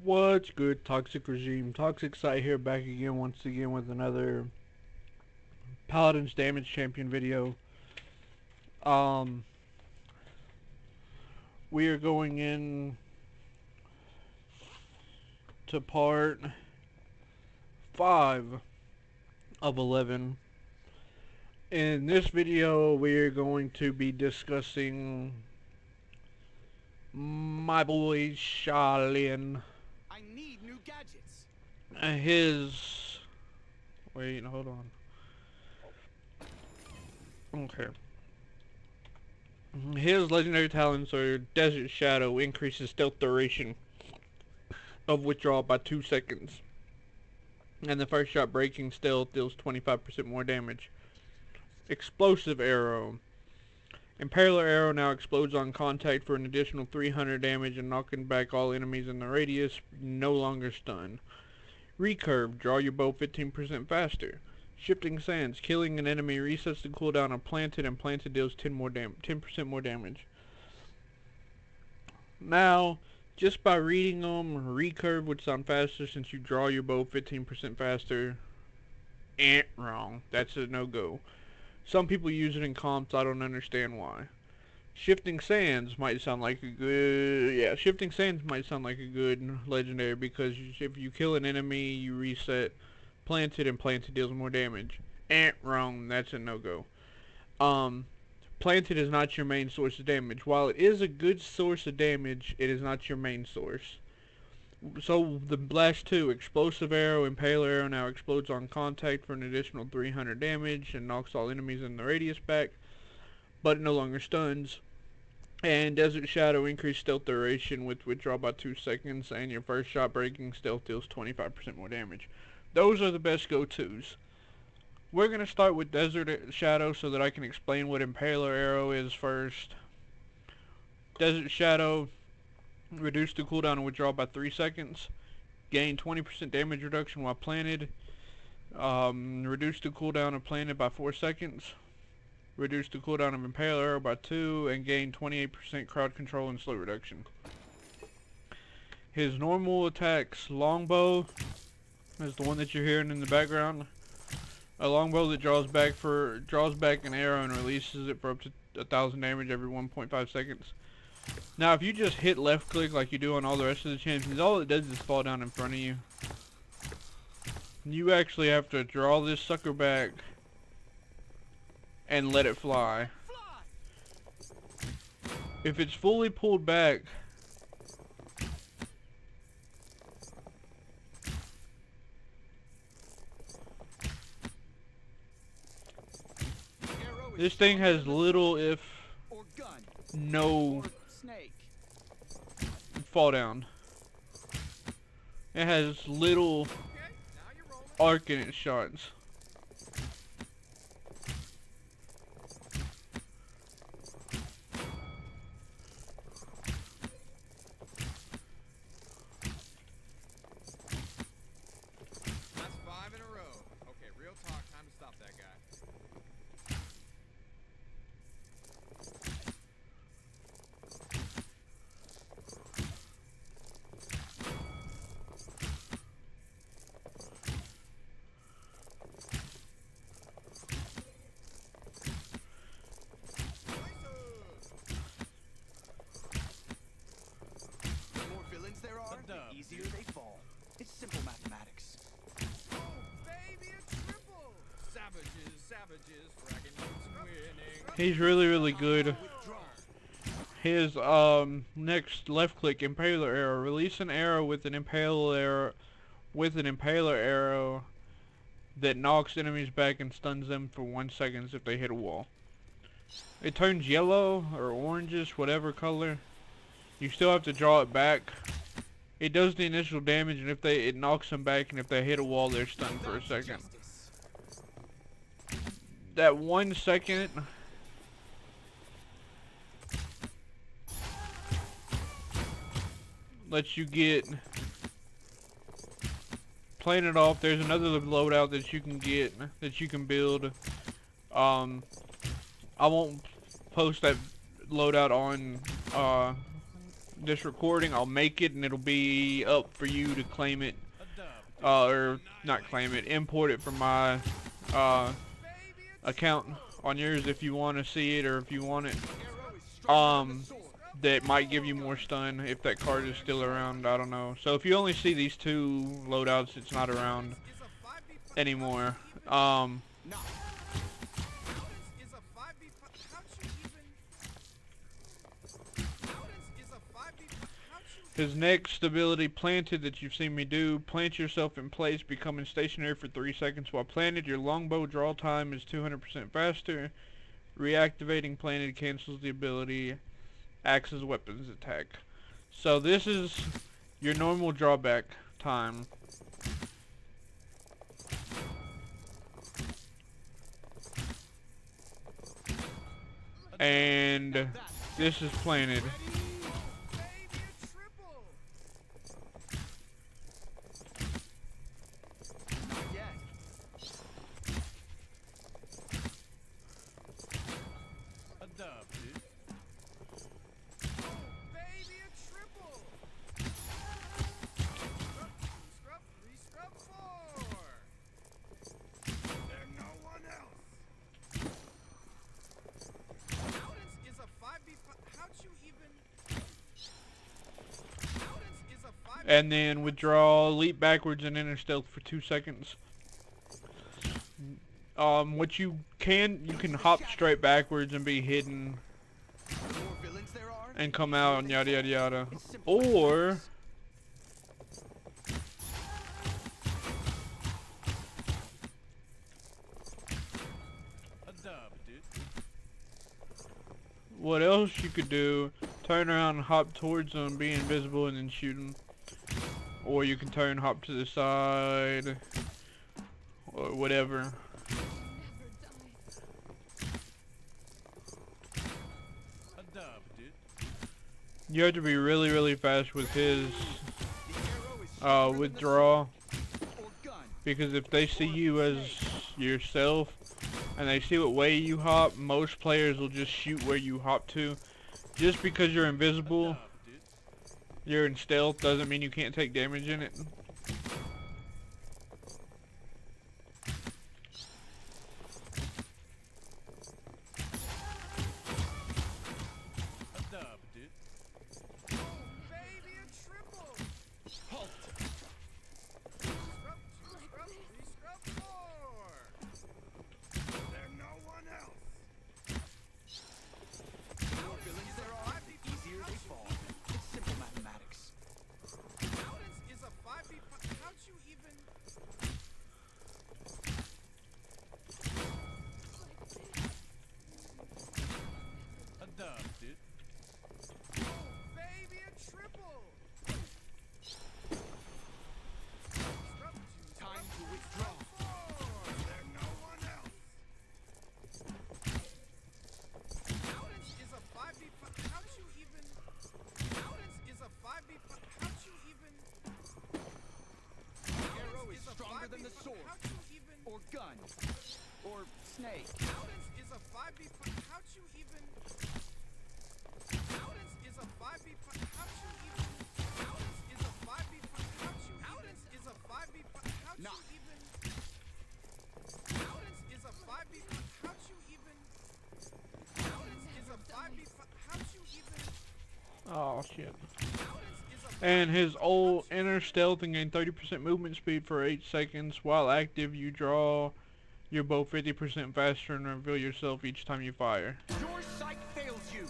What's good, Toxic Regime? ToxicSight here, back again, once again, with another Paladins Damage Champion video. Um, we are going in to part 5 of 11. In this video, we are going to be discussing my boy Sha Lin. I need new gadgets. His... Wait, hold on. Okay. His legendary talents are Desert Shadow, increases stealth duration of withdrawal by 2 seconds. And the first shot breaking stealth deals 25% more damage. Explosive Arrow. Impaler Arrow now explodes on contact for an additional 300 damage and knocking back all enemies in the radius, no longer stunned. Recurve, draw your bow 15% faster. Shifting Sands, killing an enemy resets the cooldown of Planted, and Planted deals 10% more damage. Now, just by reading them, Recurve would sound faster since you draw your bow 15% faster. Wrong. That's a no-go. Some people use it in comps, I don't understand why. Shifting Sands might sound like a good... Shifting Sands might sound like a good legendary, because if you kill an enemy, you reset Planted, and Planted deals more damage. Wrong. That's a no-go. Planted is not your main source of damage. While it is a good source of damage, it is not your main source. So, the last two, Explosive Arrow, Impaler Arrow now explodes on contact for an additional 300 damage and knocks all enemies in the radius back, but it no longer stuns. And Desert Shadow, increased stealth duration with withdrawal by 2 seconds, and your first shot breaking stealth deals 25% more damage. Those are the best go-tos. We're going to start with Desert Shadow so that I can explain what Impaler Arrow is first. Desert Shadow, reduce the cooldown and withdrawal by 3 seconds. Gain 20% damage reduction while planted. Reduce the cooldown of Planted by 4 seconds. Reduce the cooldown of Impaler Arrow by 2, and gain 28% crowd control and slow reduction. His normal attacks, Longbow, is the one that you're hearing in the background. A longbow that draws back an arrow and releases it for up to 1,000 damage every 1.5 seconds. Now, if you just hit left click like you do on all the rest of the champions, all it does is fall down in front of you. You actually have to draw this sucker back and let it fly. If it's fully pulled back, this thing has little, if no, fall down. It has little arc in its shots. That's 5 in a row. Okay, real talk. Time to stop that guy. The more villains there are, the easier they fall. It's simple mathematics. Oh, baby, it's triple! Savages, fragging notes and winning. He's really good. His next left click, Impaler Arrow. Release an arrow with an impaler arrow that knocks enemies back and stuns them for 1 second if they hit a wall. It turns yellow or orangish, whatever color. You still have to draw it back. It does the initial damage, and it knocks them back, and if they hit a wall, they're stunned for a second. That 1 second lets you get Planted off. There's another loadout that you can get, that you can build. I won't post that loadout this recording, I'll make it and it'll be up for you to claim it, or not claim it, import it from my account on yours if you want to see it, or if you want it. That might give you more stun if that card is still around. I don't know. So if you only see these two loadouts, it's not around anymore. His next ability, Planted, that you've seen me do, plant yourself in place, becoming stationary for 3 seconds while planted. Your longbow draw time is 200% faster. Reactivating Planted cancels the ability, acts as weapons attack. So this is your normal drawback time. And this is Planted. And then withdraw, leap backwards, and enter stealth for 2 seconds. What you can hop straight backwards and be hidden and come out and yada yada yada. Or what else you could do, turn around and hop towards them, be invisible, and then shoot them. Or you can turn, hop to the side, or whatever. You have to be really, really fast with his withdraw, because if they see you as yourself and they see what way you hop, most players will just shoot where you hop to. Just because you're invisible, you're in stealth, doesn't mean you can't take damage in it. Than the sword, or gun, or snake. Paladins is a 5B. How'd you even? Paladins is a 5B. How'd you even? Paladins is a 5B. How'd you? Paladins is a 5B. How'd you even? Paladins is a 5B. How'd you even? Paladins is a 5B. How'd you even? Oh shit. And his old enter stealth and gain 30% movement speed for 8 seconds. While active, you draw your bow 50% faster and reveal yourself each time you fire. Your sight fails you.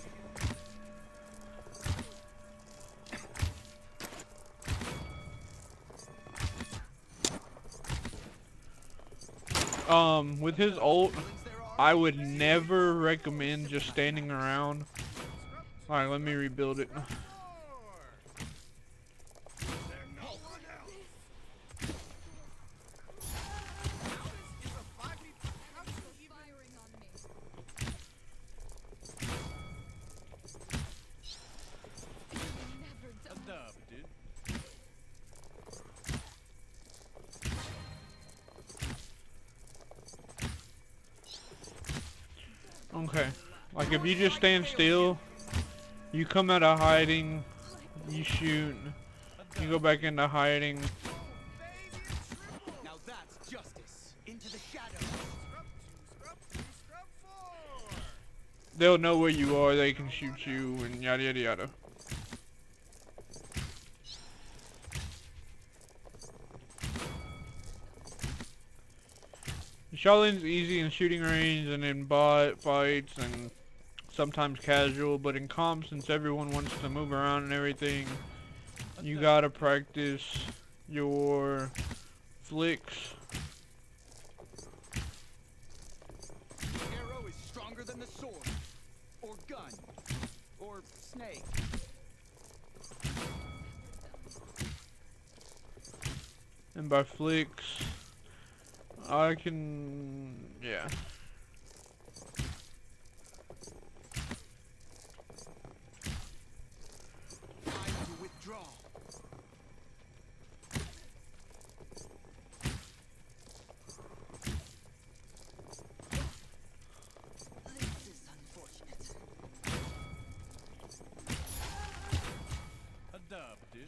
With his ult, I would never recommend just standing around. Alright, let me rebuild it. Okay, like if you just stand still, you come out of hiding You shoot. You go back into hiding. Now that's justice. Into the shadows. Scrub 2, scrub 4. They'll know where you are. They can shoot you and yada yada yada. Sha Lin's easy in shooting range and in bot fights and sometimes casual, but in comp, since everyone wants to move around and everything, you gotta practice your flicks. Arrow is stronger than the sword, or gun, or snake. And by flicks, I can, yeah. Time to withdraw. This is unfortunate. A dub, dude.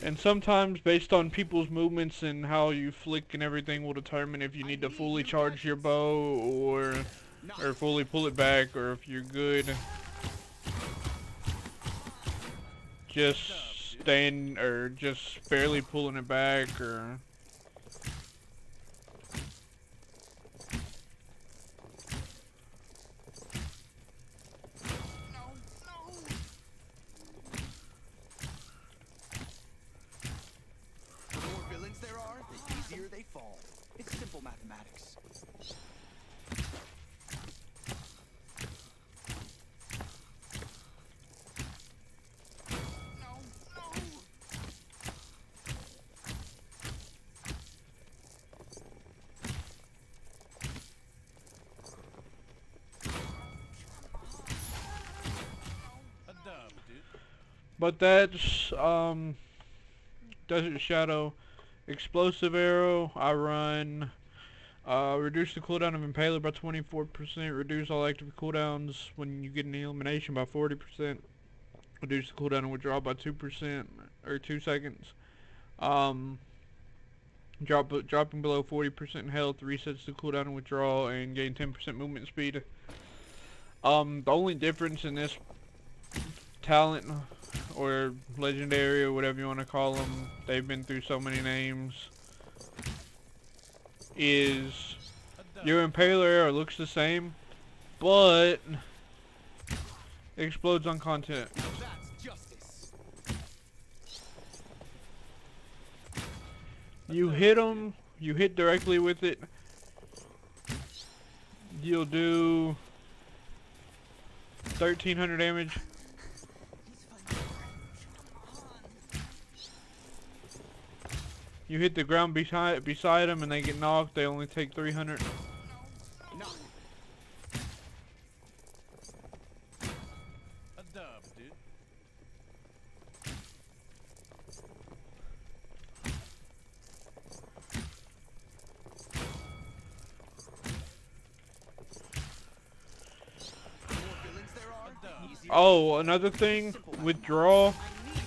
And sometimes, based on people's movements and how you flick and everything, will determine if you need to fully charge your bow or fully pull it back, or if you're good just staying or just barely pulling it back, or The more villains there are, the easier they fall. It's simple mathematics. A dub, dude. but that's Desert Shadow. Explosive Arrow, I run. Reduce the cooldown of Impaler by 24%. Reduce all active cooldowns when you get an elimination by 40%. Reduce the cooldown and withdrawal by 2% or 2 seconds. Dropping below 40% health resets the cooldown and withdrawal and gain 10% movement speed. The only difference in this talent or legendary or whatever you want to call them, they've been through so many names, is your Impaler Arrow looks the same, but explodes on contact. Now that's justice. You hit them, you hit directly with it, you'll do 1300 damage. You hit the ground beside them and they get knocked, they only take 300. Knock. A dub, dude. The more villains there are, the easier. Oh, another thing, withdraw,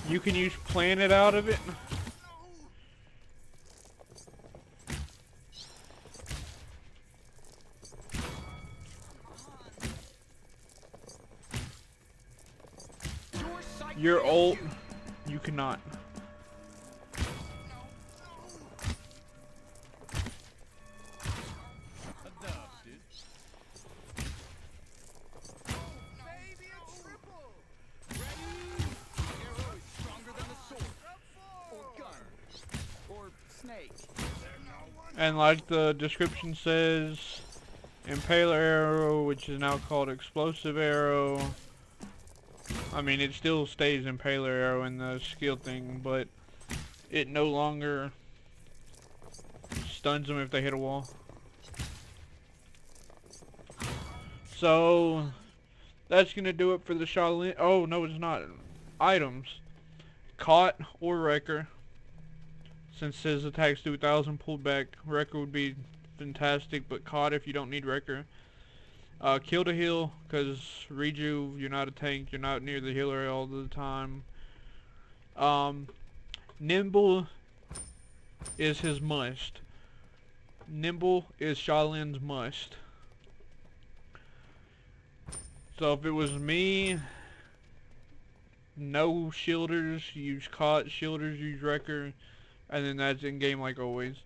you can use Planet out of it. Your ult, you cannot. A dub, dude. Baby, a triple. Ready? Arrow is stronger than the sword, or gun, or snake. And like the description says, Impaler Arrow, which is now called Explosive Arrow. I mean, it still stays Impaler Arrow in the skill thing, but it no longer stuns them if they hit a wall. So, that's gonna do it for the Sha Lin. Oh, no, it's not. Items. Caught or Wrecker. Since his attacks do 1,000 pulled back, Wrecker would be fantastic, but Caught if you don't need Wrecker. Kill to heal, because Reju, you're not a tank, you're not near the healer all the time. Nimble is his must. Nimble is Sha Lin's must. So if it was me, no shielders, use Caught, shielders, use Wrecker, and then that's in game like always.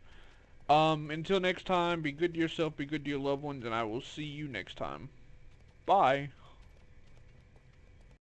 Until next time, be good to yourself, be good to your loved ones, and I will see you next time. Bye.